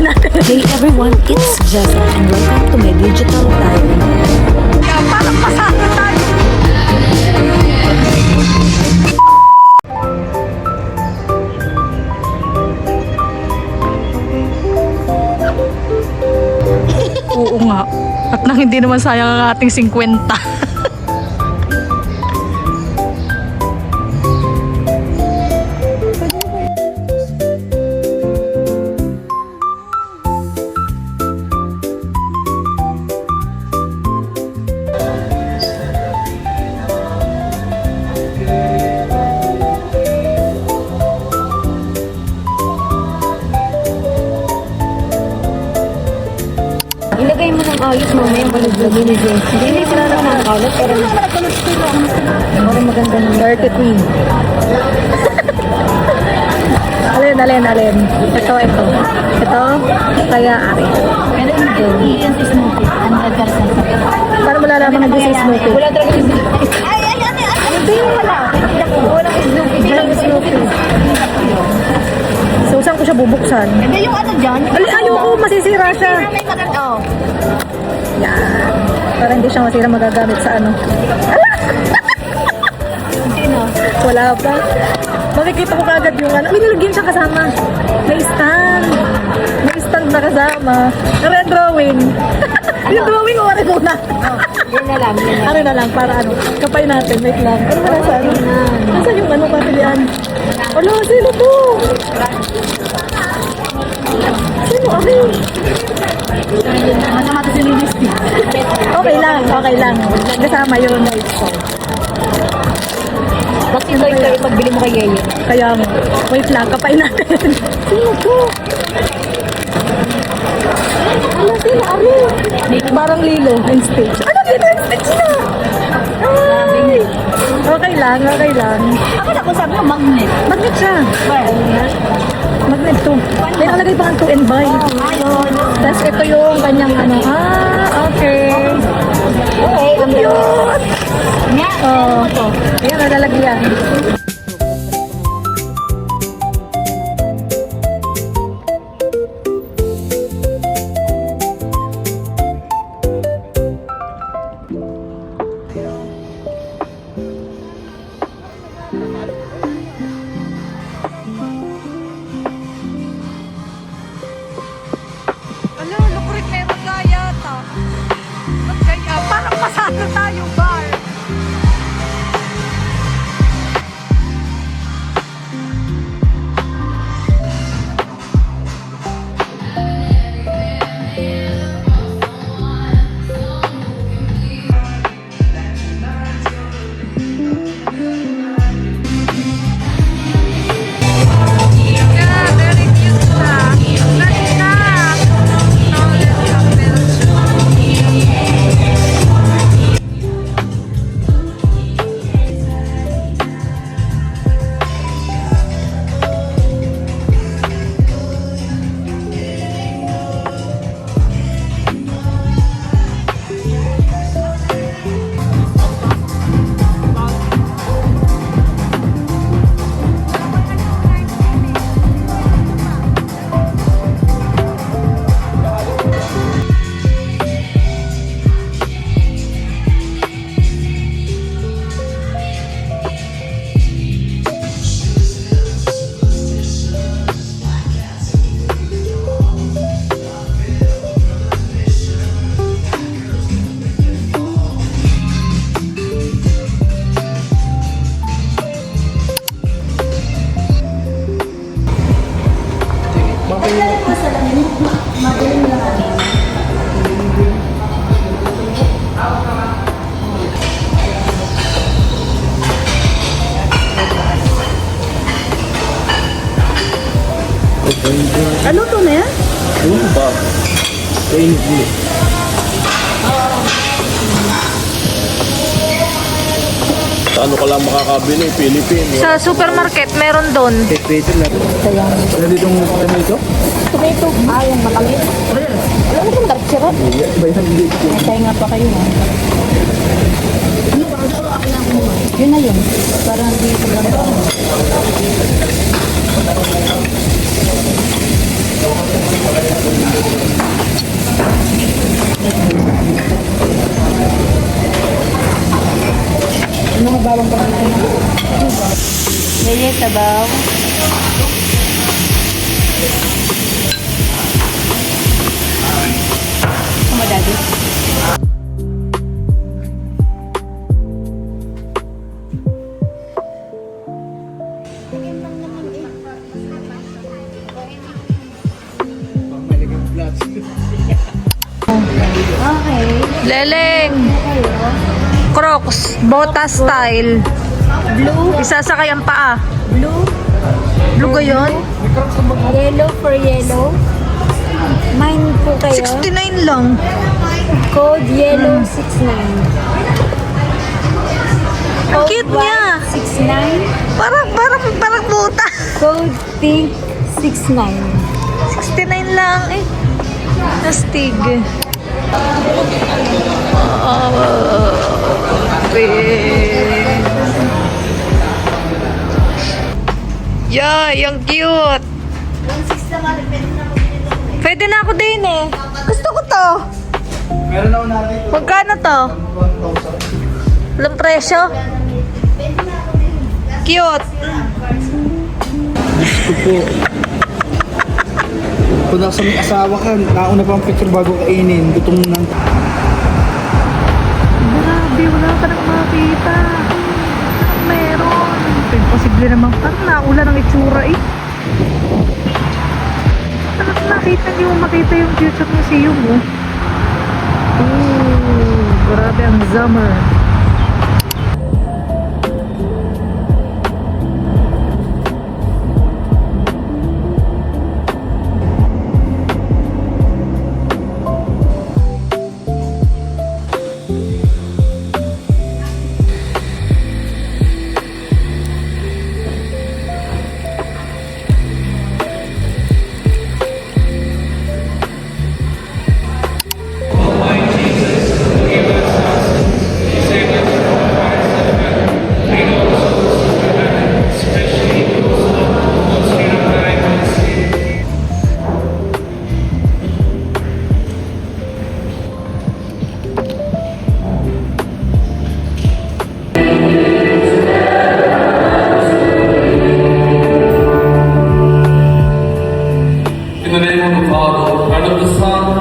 kapain natin. Hey everyone, it's Jessa and welcome to my digital diary. Parang pasado tayo. Oo nga. At nang hindi naman sayang ang ating 50. Ilagay mo ng ayos mamaya malaglag ni Jess. Hindi sila lang mga kaulat pero parang maganda ng 33. Alin. Ito. Kaya ari. pero hindi yan si Smokey. Ano nagkarsan sa Para malalaman na this is smoothie. wala talaga si Hindi wala. Walang Smokey. Walang smoothie. So, saan ko siya bubuksan? Hindi yung ano dyan. Ayoko, masisira siya. May maganda. Yan. Para hindi siya masira magagamit sa ano. Sino? Wala pa. Makikita ko kagad yung ano. May nilagyan siya kasama. May stand. May stand na kasama. Red drawing. Yung drawing ko rin muna. Yun na lang. Ano na lang, para ano. Kapay natin. Wait lang. Ano ba nasa ano? Nasa yung ano papilian? Ano? Sino to? Sino? Okay. Masama to si Lilisty. Okay lang. Kasama yun. Ba't yung kayo magbili mo kay Yeye? Kaya mo. Wait lang, kapay natin. Sino to? Sino? Ano? Parang Lilo and Stitch. Ano Lilo and Stitch na? Ay! Okay lang. Akala ko sabi mo magnet. Magnet siya. Magnet to. May nakalagay pa ang to and buy. Ayun. Tapos ito yung kanyang ano. Okay. Okay. Ang cute. Nga, ano mo to? Ayan, nalalagyan. Ano, lukurit meron kaya ta. Magkaya, parang pasado tayo bar. Ano to na yan? Ano ba? Rainbow. Sa ano ka lang makakabili? Philippine. Sa supermarket, meron doon. Pwede lang. Pwede itong tomato? Tomato. Yung matamis. Alam mo kung dark syrup? Bayan dito. Matay nga pa kayo. Yun na yun. Parang hindi ko lang. sabaw. Kumadali. Okay. Leleng. Crocs. Bota style. Blue. Isasakay ang paa. Blue. Blue ba yun? Yellow for yellow. Mine po kayo. 69 lang. Code yellow 69. Ang cute niya. 69. Parang bota. Code pink 69. 69 lang eh. Astig. Yay, ang cute. Pwede na ako din eh. Gusto ko to. Meron ako natin Magkano to? 1,000. Walang presyo? Cute. Gusto po. Kung nasa may asawa ka, nauna pa ang picture bago kainin. Gutom na. Grabe, wala ka nang makita. Meron. Imposible naman. Parang naula ng itsura eh. Parang nakita, hindi mo makita yung future museum mo. Ooh, grabe ang summer. In the name of the Father, and of the Son,